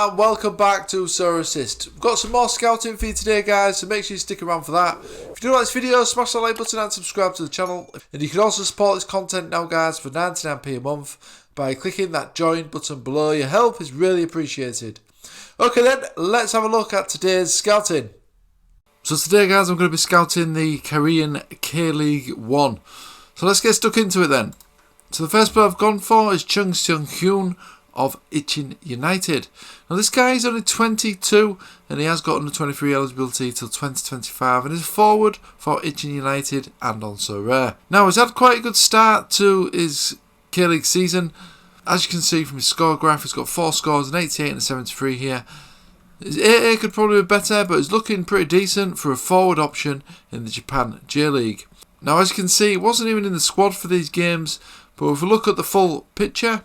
and welcome back to Sorare Assist. We've got some more scouting for you today, guys, so make sure you stick around for that. If you do like this video, smash the like button and subscribe to the channel. And you can also support this content now, guys, for 99p a month by clicking that join button below. Your help is really appreciated. Okay then, let's have a look at today's scouting. So today, guys, I'm going to be scouting the Korean K-League 1. So let's get stuck into it then. So the first player I've gone for is Chung Seung-hyun of Ichin United. Now this guy is only 22 and he has got under 23 eligibility till 2025 and is a forward for Ichin United and on Sorare. Now he's had quite a good start to his K-League season. As you can see from his score graph, he's got 4 scores, an 88 and a 73 here. His AA could probably be better, but it's looking pretty decent for a forward option in the Japan J-League. Now as you can see, he wasn't even in the squad for these games, but if we look at the full picture,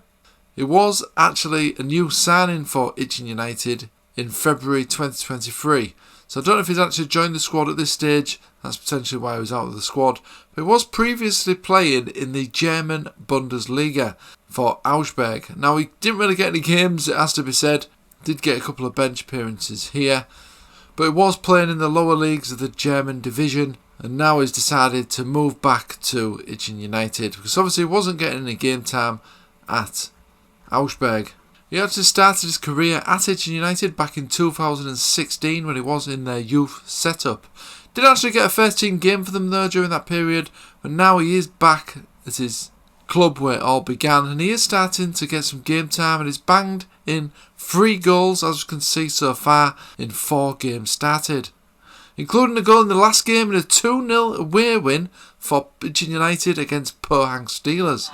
it was actually a new signing for Ichin United in February 2023. So I don't know if he's actually joined the squad at this stage. That's potentially why he was out of the squad. But he was previously playing in the German Bundesliga for Augsburg. Now he didn't really get any games, it has to be said. Did get a couple of bench appearances here. But he was playing in the lower leagues of the German division. And now he's decided to move back to Ichin United. Because obviously he wasn't getting any game time at Augsburg. He actually started his career at Ichin United back in 2016 when he was in their youth setup. Did actually get a first team game for them though during that period, but now he is back at his club where it all began and he is starting to get some game time and he's banged in 3 goals as you can see so far in 4 games started, including a goal in the last game and a 2-0 away win for Ichin United against Pohang Steelers.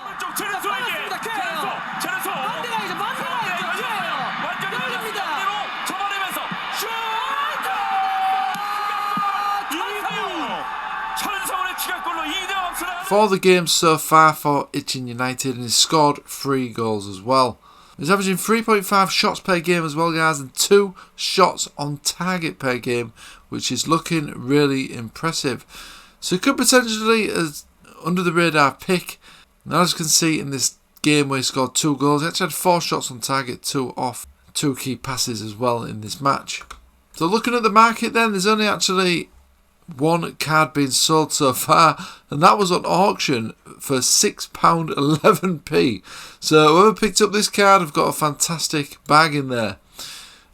For the game so far for Ichin United, and he's scored 3 goals as well. He's averaging 3.5 shots per game as well, guys, and 2 shots on target per game, which is looking really impressive. So he could potentially as under the radar pick. Now as you can see in this game where he scored 2 goals, he actually had 4 shots on target, 2 off, 2 key passes as well in this match. So looking at the market then, there's only actually 1 card being sold so far, and that was on auction for £6.11p. So whoever picked up this card have got a fantastic bag in there.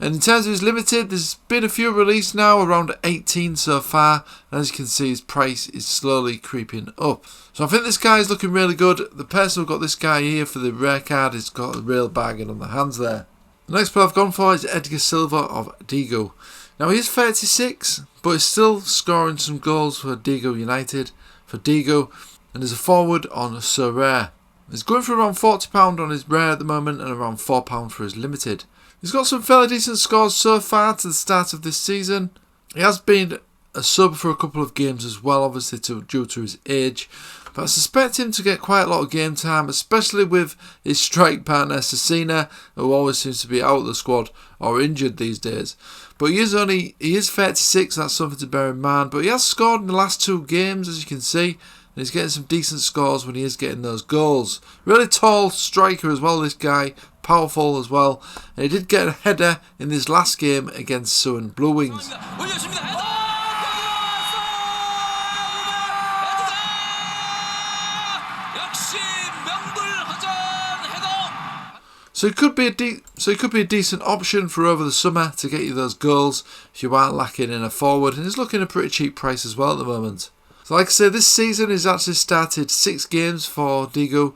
And in terms of his limited, there's been a few released now, around 18 so far, and as you can see his price is slowly creeping up. So I think this guy is looking really good. The person who got this guy here for the rare card has got a real bargain on the hands there. The next player I've gone for is Edgar Silva of Daegu. Now he is 36, but he's still scoring some goals for Daegu United, for Daegu, and is a forward on Sorare. He's going for around £40 on his rare at the moment and around £4 for his limited. He's got some fairly decent scores so far to the start of this season. He has been a sub for a couple of games as well, obviously due to his age. But I suspect him to get quite a lot of game time, especially with his strike partner Cecina, who always seems to be out of the squad or injured these days. But he is 36, that's something to bear in mind. But he has scored in the last 2 games, as you can see. And he's getting some decent scores when he is getting those goals. Really tall striker as well, this guy. Powerful as well. And he did get a header in this last game against Suwon Blue Wings. So it could be a decent option for over the summer to get you those goals if you aren't lacking in a forward, and he's looking at a pretty cheap price as well at the moment. So like I say, this season he's actually started 6 games for Daegu,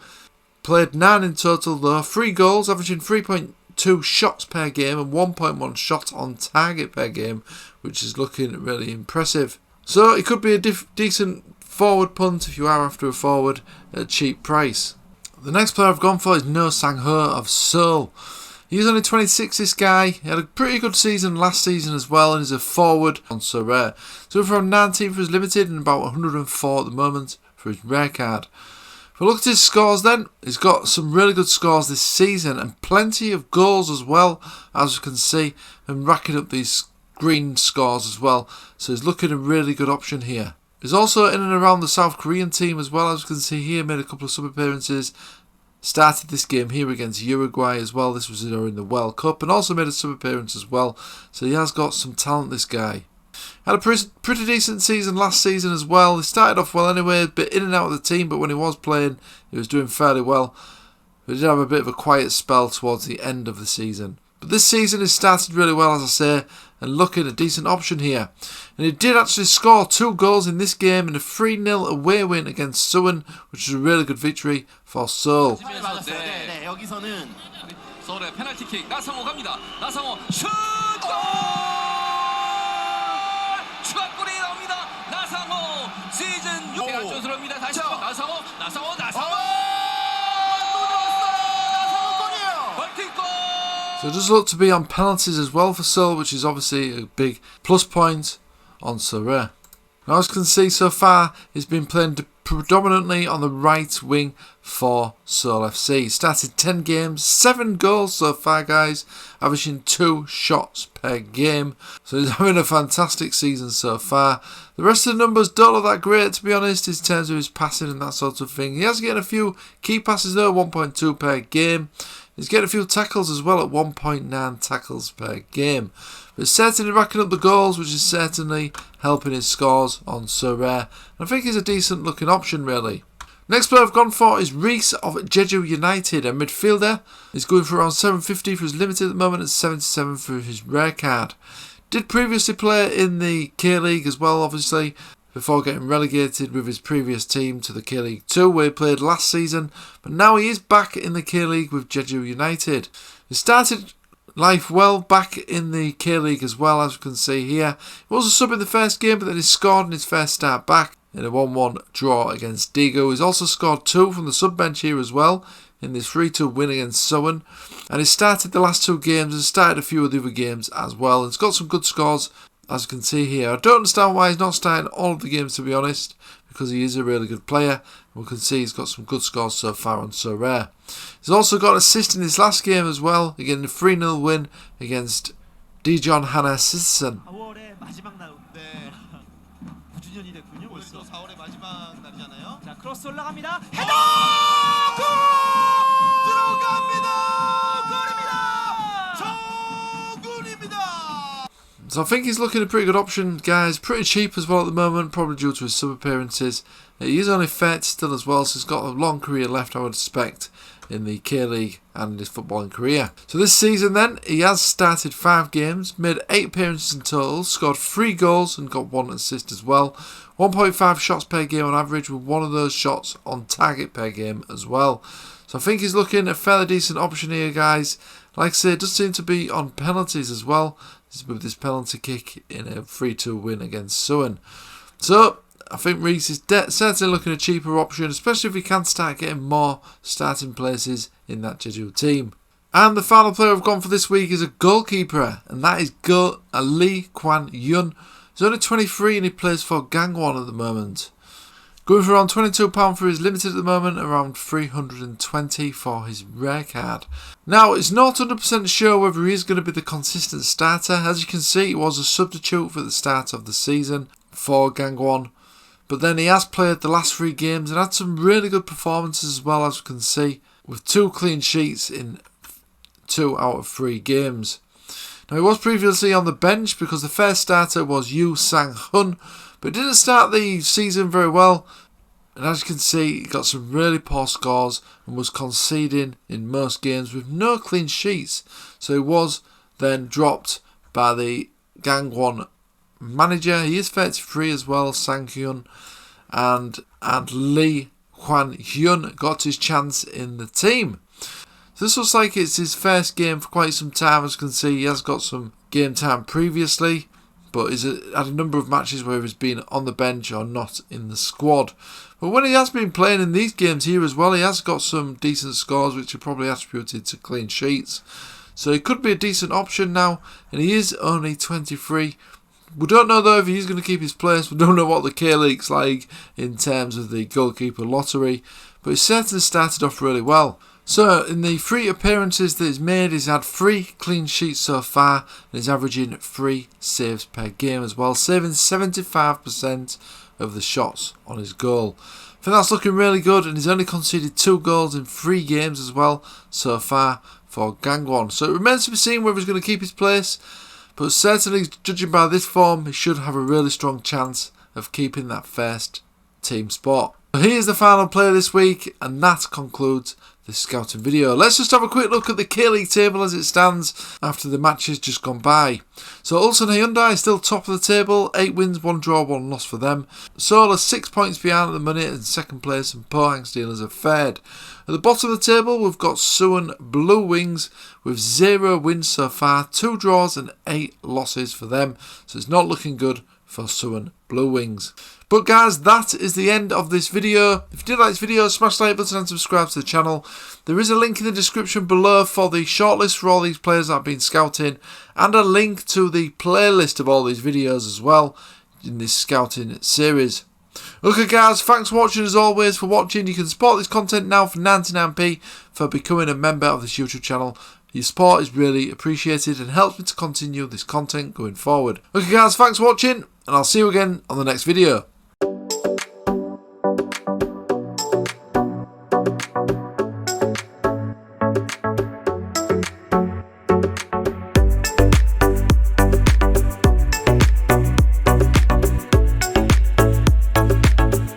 played 9 in total though, 3 goals, averaging 3.2 shots per game and 1.1 shot on target per game, which is looking really impressive. So it could be a decent forward punt if you are after a forward at a cheap price. The next player I've gone for is No Sang-ho of Seoul. He's only 26, this guy. He had a pretty good season last season as well and is a forward on Sorare. So from 19 for his limited and about 104 at the moment for his rare card. If we look at his scores then, he's got some really good scores this season and plenty of goals as well, as you can see, and racking up these green scores as well. So he's looking a really good option here. He's also in and around the South Korean team as well, as you can see here, made a couple of sub appearances. Started this game here against Uruguay as well. This was during the World Cup, and also made a sub appearance as well. So he has got some talent, this guy. Had a pretty decent season last season as well. He started off well anyway, a bit in and out of the team, but when he was playing, he was doing fairly well. But he did have a bit of a quiet spell towards the end of the season. But this season has started really well, as I say, and looking a decent option here. And he did actually score 2 goals in this game in a 3-0 away win against Suwon, which is a really good victory for Seoul. So it does look to be on penalties as well for Seoul, which is obviously a big plus point on Sorare. Now, as you can see so far, he's been playing predominantly on the right wing for Seoul FC. Started 10 games, 7 goals so far, guys, averaging 2 shots per game. So he's having a fantastic season so far. The rest of the numbers don't look that great, to be honest, in terms of his passing and that sort of thing. He has getting a few key passes though, 1.2 per game. He's getting a few tackles as well at 1.9 tackles per game. But certainly racking up the goals, which is certainly helping his scores on Sorare. I think he's a decent looking option, really. Next player I've gone for is Reese of Jeju United, a midfielder. He's going for around 750 for his limited at the moment and 77 for his rare card. Did previously play in the K-League as well, obviously, before getting relegated with his previous team to the K-League 2, where he played last season. But now he is back in the K-League with Jeju United. He started life well back in the K-League as well, as you can see here. He was a sub in the first game, but then he scored in his first start back in a 1-1 draw against Daegu. He's also scored 2 from the sub bench here as well in this 3-2 win against Suwon. And he started the last 2 games and started a few of the other games as well. He's got some good scores, as you can see here. I don't understand why he's not starting all of the games, to be honest, because he is a really good player. We can see he's got some good scores so far on Sorare. He's also got an assist in this last game as well, again a 3-0 win against Daejeon Hana Sison. So I think he's looking a pretty good option, guys. Pretty cheap as well at the moment, probably due to his sub appearances. He is only 30 still as well, so he's got a long career left, I would expect, in the K-League and in his footballing career. So this season then, he has started 5 games, made 8 appearances in total, scored 3 goals and got 1 assist as well. 1.5 shots per game on average, with 1 of those shots on target per game as well. So I think he's looking a fairly decent option here, guys. Like I say, it does seem to be on penalties as well, with this penalty kick in a 3-2 win against Suwon. So I think Reese is certainly looking a cheaper option, especially if he can start getting more starting places in that Jeju team. And the final player I've gone for this week is a goalkeeper, and that is Lee Kwan-Yun. He's only 23 and he plays for Gangwon at the moment. Going for around £22 for his limited at the moment, around 320 for his rare card. Now, it's not 100% sure whether he is going to be the consistent starter. As you can see, he was a substitute for the start of the season for Gangwon. But then he has played the last 3 games and had some really good performances as well, as you can see, with 2 clean sheets in 2 out of 3 games. Now, he was previously on the bench because the first starter was Yoo Sang-hun, but didn't start the season very well. And as you can see, he got some really poor scores and was conceding in most games with no clean sheets. So he was then dropped by the Gangwon manager. He is 33 as well, Sang-hyun. And Lee Kwan-Hyun got his chance in the team. So this looks like it's his first game for quite some time. As you can see, he has got some game time previously, but he's had a number of matches where he's been on the bench or not in the squad. But when he has been playing in these games here as well, he has got some decent scores, which are probably attributed to clean sheets. So he could be a decent option now, and he is only 23. We don't know though if he's going to keep his place. We don't know what the K-League's like in terms of the goalkeeper lottery, but he certainly started off really well. So, in the 3 appearances that he's made, he's had 3 clean sheets so far, and he's averaging 3 saves per game as well, saving 75% of the shots on his goal. think that's looking really good, and he's only conceded 2 goals in 3 games as well so far for Gangwon. So it remains to be seen whether he's going to keep his place, but certainly judging by this form, he should have a really strong chance of keeping that first team spot. So here's the final player this week, and that concludes this scouting video. Let's just have a quick look at the K-League table as it stands after the matches just gone by. So Ulsan Hyundai is still top of the table, 8 wins, 1 draw, 1 loss for them. Seoul are 6 points behind at the minute in second place, and Pohang Steelers are third. At the bottom of the table, we've got Suwon Blue Wings with 0 wins so far, 2 draws and 8 losses for them. So it's not looking good for Suwon Blue Wings. But guys, that is the end of this video. If you did like this video, smash the like button and subscribe to the channel. There is a link in the description below for the shortlist for all these players that I've been scouting, and a link to the playlist of all these videos as well in this scouting series. Okay guys, thanks for watching as always. For watching, you can support this content now for 99p for becoming a member of this YouTube channel. Your support is really appreciated and helps me to continue this content going forward. Okay guys, thanks for watching, and I'll see you again on the next video.